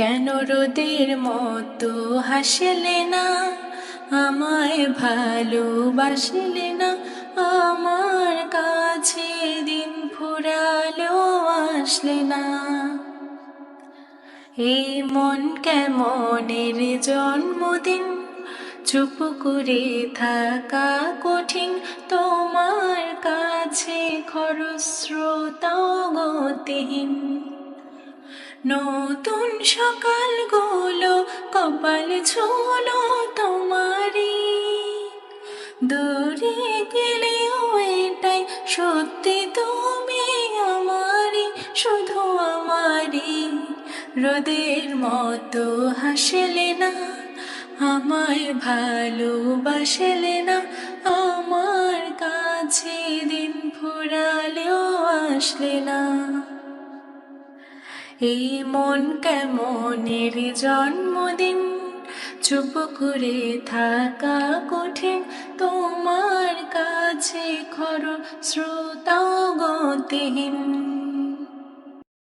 কেন রোদের মতো হাসলে না, আমায় ভালোবাসলে না, আমার কাছে দিন ফুরালো আসলে না। এই মন কেমনের জন্মদিন, চুপ করে থাকা কঠিন, তোমার কাছে খরস্রোতাও গতিহীন। নতুন সকালগুলো কপাল ছুলো তোমারই, দূরে গেলেও এটাই সত্যি, তুমি আমারই, শুধু আমারই। রোদের মতো হাসলে না, আমায় ভালোবাসলে না, আমার কাছে দিন ফুরালেও আসলে না। এই মন কেমনের জন্মদিন, চুপ করে থাকা কঠিন, তোমার কাছে খরস্রোতাও গতিহীন।